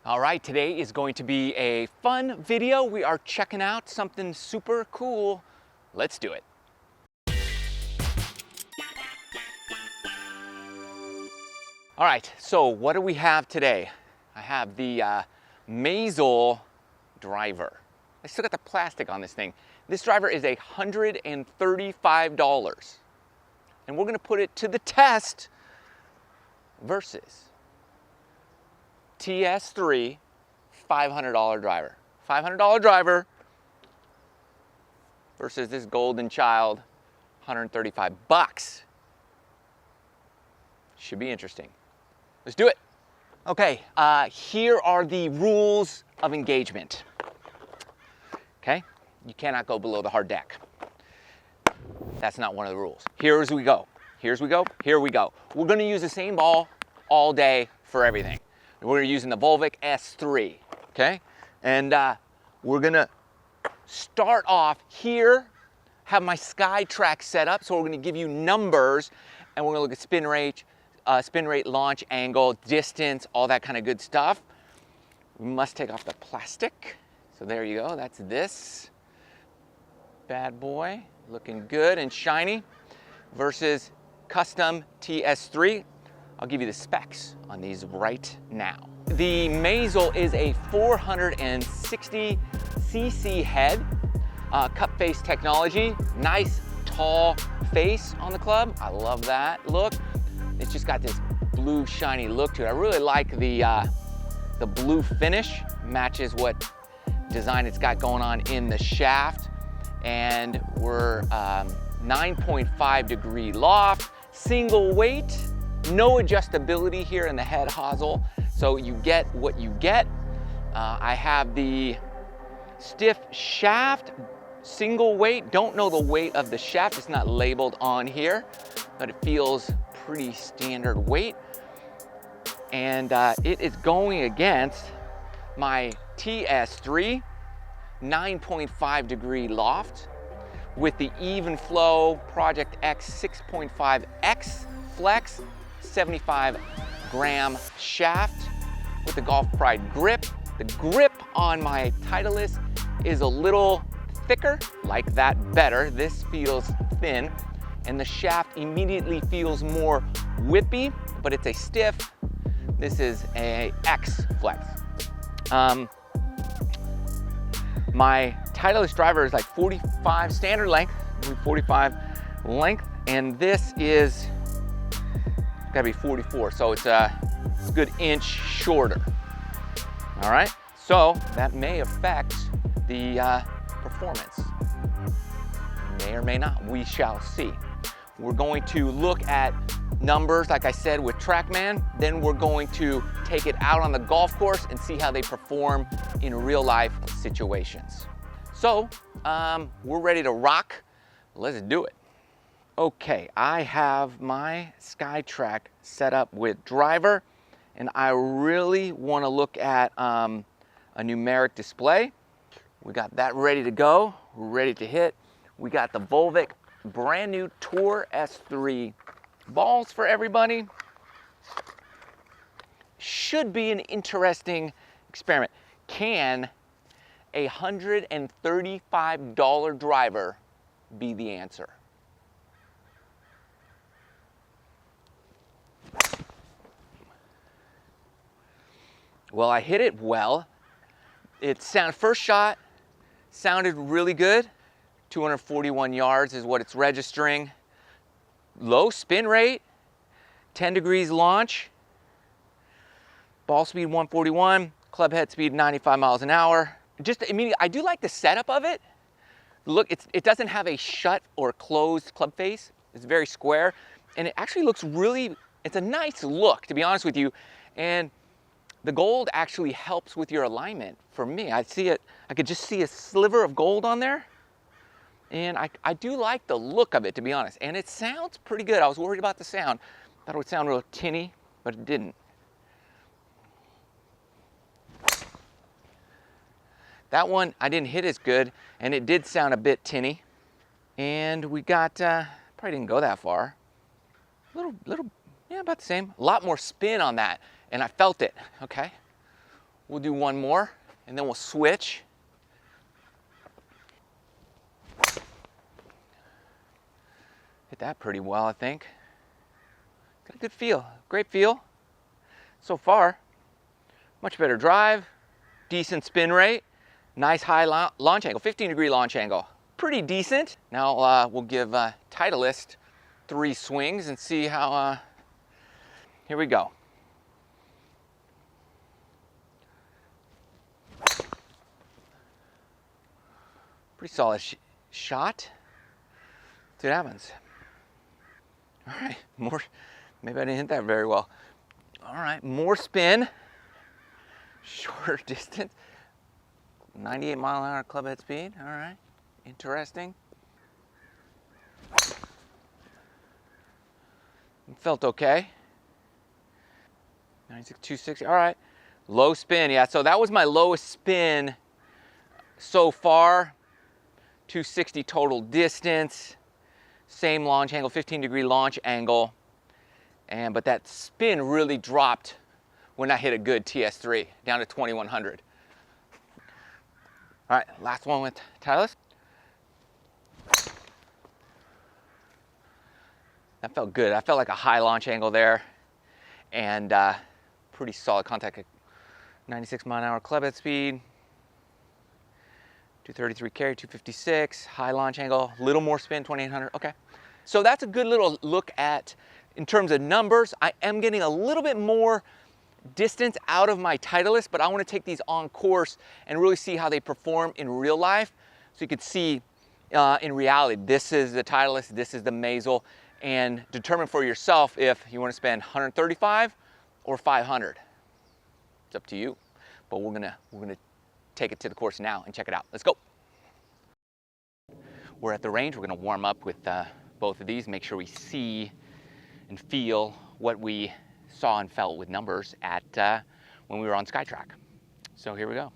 All right, today is going to be a fun video. We are checking out something super cool. Let's do it. All right, so what do we have today? I have the Mazel driver. I still got the plastic on this thing. This driver is $135. And we're gonna put it to the test versus TS3 $500 driver. $500 driver versus this golden child, 135 bucks. Should be interesting. Let's do it. Okay, here are the rules of engagement. Okay, you cannot go below the hard deck. That's not one of the rules. Here's we go. Here's we go. Here we go. We're gonna use the same ball all day for everything. We're using the Volvic S3, okay? And we're gonna start off here, have my SkyTrack set up, so we're gonna give you numbers, and we're gonna look at spin rate, launch angle, distance, all that kind of good stuff. We must take off the plastic. So there you go, that's this bad boy, looking good and shiny, versus custom TS3. I'll give you the specs on these right now. The Mazel is a 460cc head, cup face technology, nice tall face on the club. I love that look. It's just got this blue shiny look to it. I really like the blue finish, matches what design it's got going on in the shaft. And we're 9.5 degree loft, single weight, no adjustability here in the head hosel, so you get what you get. I have the stiff shaft, single weight. Don't know the weight of the shaft, it's not labeled on here, but it feels pretty standard weight. And it is going against my TS3 9.5 degree loft with the Even Flow Project X 6.5X Flex 75 gram shaft with the Golf Pride grip. The grip on my Titleist is a little thicker, like that better. This feels thin, and the shaft immediately feels more whippy, but it's a stiff. This is a X Flex. My Titleist driver is like 45 standard length, 45 length, and this is gotta be 44, so it's a good inch shorter. All right, so that may affect the performance. May or may not, we shall see. We're going to look at numbers, like I said, with TrackMan, then we're going to take it out on the golf course and see how they perform in real life situations. So, we're ready to rock. Let's do it. Okay, I have my SkyTrack set up with driver, and I really want to look at a numeric display. We got that ready to go. We're ready to hit. We got the Volvic brand new Tour S3 balls for everybody. Should be an interesting experiment. Can a $135 driver be the answer? Well, I hit it well. First shot sounded really good. 241 yards is what it's registering. Low spin rate, 10 degrees launch. Ball speed 141, club head speed 95 miles an hour. Just immediately, I do like the setup of it. Look, it doesn't have a shut or closed club face. It's very square, and it actually looks really, it's a nice look, to be honest with you. And the gold actually helps with your alignment for me. I see it, I could just see a sliver of gold on there. And I do like the look of it, to be honest. And it sounds pretty good. I was worried about the sound. Thought it would sound real tinny, but it didn't. That one I didn't hit as good, and it did sound a bit tinny. And we got, probably didn't go that far. Little, yeah, about the same. A lot more spin on that, and I felt it, okay? We'll do one more, and then we'll switch. Hit that pretty well, I think. Got a good feel, great feel so far. Much better drive, decent spin rate, nice high launch angle, 15-degree launch angle. Pretty decent. Now we'll give Titleist 3 swings and see how, here we go. Pretty solid shot. See what happens. All right, more, maybe I didn't hit that very well. All right, more spin, shorter distance, 98-mile-an-hour club head speed. All right, interesting. It felt okay. 96, 260, all right. Low spin, yeah, so that was my lowest spin so far. 260 total distance. Same launch angle, 15-degree launch angle, but that spin really dropped when I hit a good TS3, down to 2100. All right, last one with Titleist. That felt good. I felt like a high launch angle there, and pretty solid contact at 96-mile-an-hour club head speed. 233 carry, 256, high launch angle, little more spin, 2800, okay. So that's a good little look at, in terms of numbers, I am getting a little bit more distance out of my Titleist, but I want to take these on course and really see how they perform in real life. So you could see in reality, this is the Titleist, this is the Mazel, and determine for yourself if you want to spend 135 or 500. It's up to you, but we're gonna take it to the course now and check it out. Let's go. We're at the range. We're going to warm up with both of these, make sure we see and feel what we saw and felt with numbers at when we were on SkyTrack. So here we go.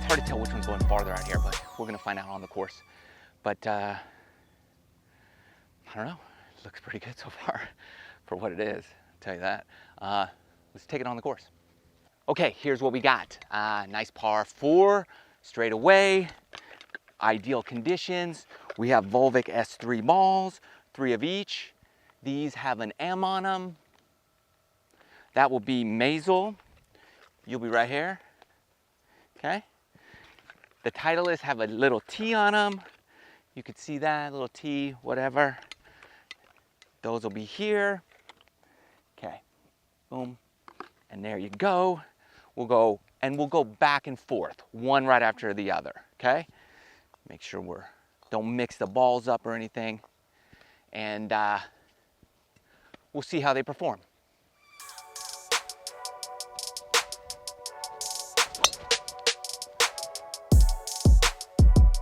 Hard to tell which one's going farther out here, but we're gonna find out on the course. But I don't know, it looks pretty good so far for what it is, I'll tell you that. Let's take it on the course. Okay, here's what we got. Nice par 4, straight away, ideal conditions. We have Volvic S3 balls, 3 of each. These have an M on them. That will be Mazel. You'll be right here, okay? The Titleists have a little T on them. You could see that, little T, whatever. Those will be here. Okay, boom, and there you go. We'll go back and forth, one right after the other, okay? Make sure don't mix the balls up or anything. And we'll see how they perform.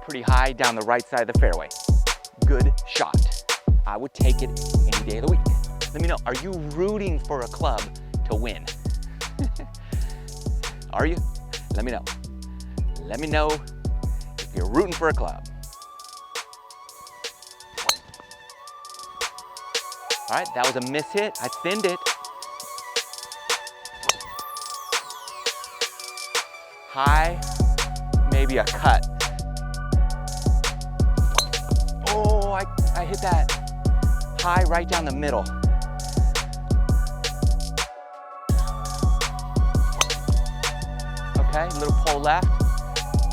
Pretty high down the right side of the fairway. Good shot. I would take it any day of the week. Let me know, are you rooting for a club to win? Are you? Let me know. Let me know if you're rooting for a club. All right, that was a miss hit. I thinned it. High, maybe a cut. Oh, I hit that high right down the middle. Okay, little pull left.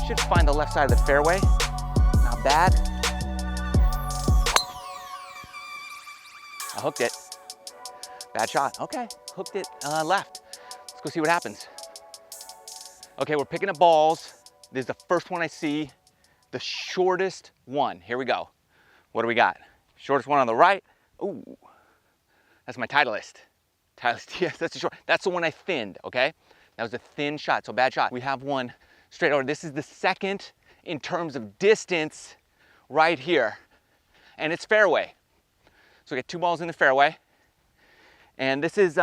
Should find the left side of the fairway. Not bad. I hooked it. Bad shot. Okay, hooked it left. Let's go see what happens. Okay, we're picking up balls. This is the first one I see, the shortest one. Here we go. What do we got? Shortest one on the right. Ooh, that's my Titleist. Titleist TS, that's the short. That's the one I thinned, okay? That was a thin shot, so bad shot. We have one straight over. This is the second in terms of distance right here. And it's fairway. So we got 2 balls in the fairway. And this is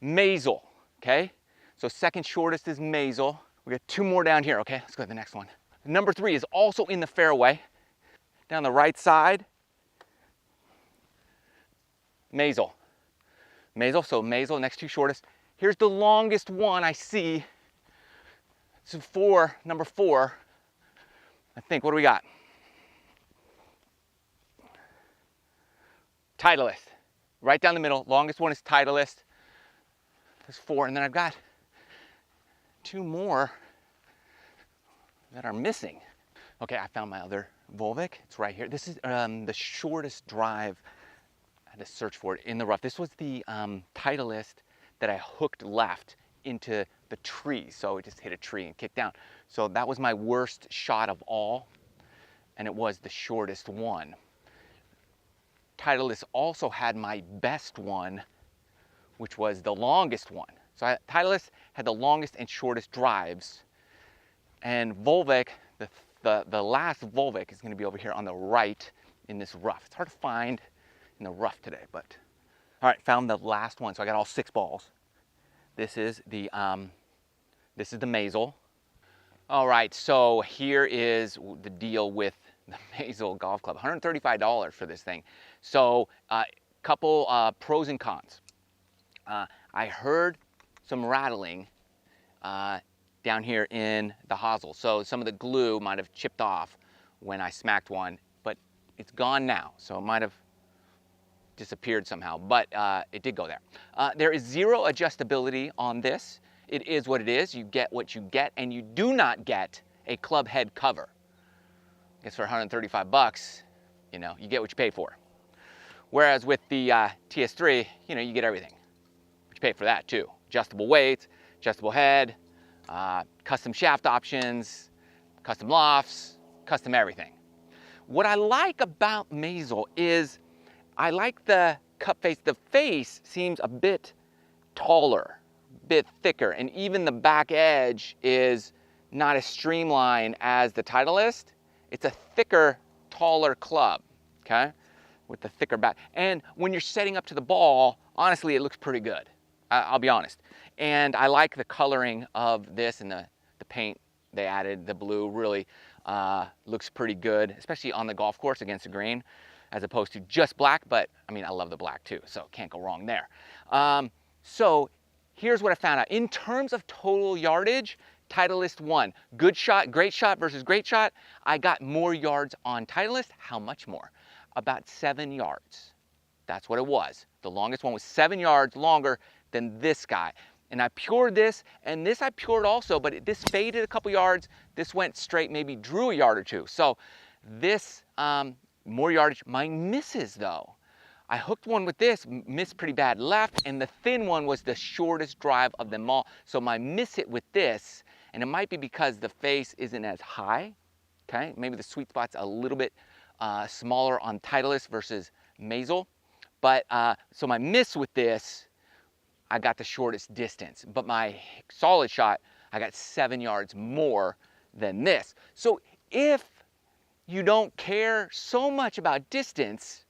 Mazel, okay? So second shortest is Mazel. We got 2 more down here, okay? Let's go to the next one. Number 3 is also in the fairway. Down the right side, Mazel. Mazel, so Mazel, next 2 shortest. Here's the longest one I see. This is number 4. I think, what do we got? Titleist, right down the middle. Longest one is Titleist. There's 4, and then I've got 2 more that are missing. Okay, I found my other Volvic. It's right here. This is the shortest drive. I had to search for it in the rough. This was the Titleist that I hooked left into the tree. So it just hit a tree and kicked down. So that was my worst shot of all, and it was the shortest one. Titleist also had my best one, which was the longest one. So Titleist had the longest and shortest drives. And Volvic, the last Volvic is going to be over here on the right in this rough. It's hard to find in the rough today, but all right, found the last one. So I got all 6 balls. This is the Mazel. All right, so here is the deal with the Mazel golf club. $135 for this thing. So couple pros and cons. I heard some rattling down here in the hosel. So some of the glue might have chipped off when I smacked one, but it's gone now. So it might have disappeared somehow, but it did go there. There is 0 adjustability on this. It is what it is. You get what you get, and you do not get a club head cover. I guess for 135 bucks, you know, you get what you pay for. Whereas with the TS3, you know, you get everything. But you pay for that too. Adjustable weights, adjustable head, custom shaft options, custom lofts, custom everything. What I like about Mazel is I like the cup face. The face seems a bit taller, a bit thicker, and even the back edge is not as streamlined as the Titleist. It's a thicker, taller club, okay, with the thicker back. And when you're setting up to the ball, honestly, it looks pretty good. I'll be honest. And I like the coloring of this, and the paint they added, the blue, really looks pretty good, especially on the golf course against the green, as opposed to just black. But I mean, I love the black too, so can't go wrong there. So here's what I found out. In terms of total yardage, Titleist won. Good shot, great shot versus great shot. I got more yards on Titleist. How much more? About 7 yards. That's what it was. The longest one was 7 yards longer than this guy. And I pured this, and this I pured also, but this faded a couple yards. This went straight, maybe drew a yard or 2. So this, more yardage. My misses though. I hooked one with this, missed pretty bad left, and the thin one was the shortest drive of them all. So my miss hit with this, and it might be because the face isn't as high, okay? Maybe the sweet spot's a little bit smaller on Titleist versus Mazel. But, so my miss with this, I got the shortest distance. But my solid shot, I got 7 yards more than this. So if you don't care so much about distance,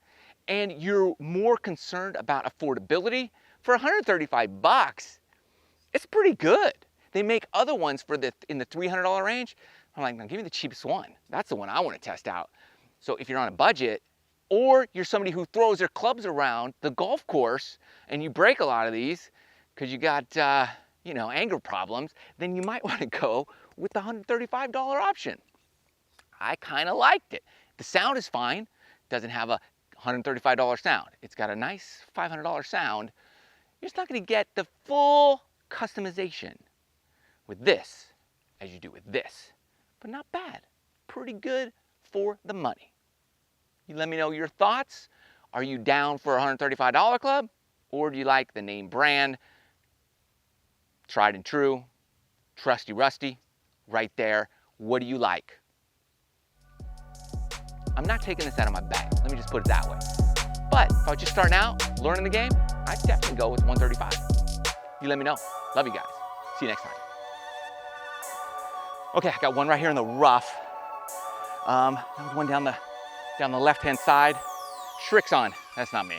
and you're more concerned about affordability, for 135 bucks, it's pretty good. They make other ones for in the $300 range. I'm like, now give me the cheapest one. That's the one I want to test out. So if you're on a budget, or you're somebody who throws their clubs around the golf course and you break a lot of these because you got, you know, anger problems, then you might want to go with the $135 option. I kind of liked it. The sound is fine. Doesn't have a $135 sound. It's got a nice $500 sound. You're just not going to get the full customization with this as you do with this. But not bad. Pretty good for the money. You let me know your thoughts. Are you down for a $135 club? Or do you like the name brand? Tried and true. Trusty rusty. Right there. What do you like? I'm not taking this out of my bag. Let me just put it that way. But if I was just starting out, learning the game, I'd definitely go with 135. You let me know. Love you guys. See you next time. Okay, I got one right here in the rough. That was one down the left-hand side. Shricks on. That's not me.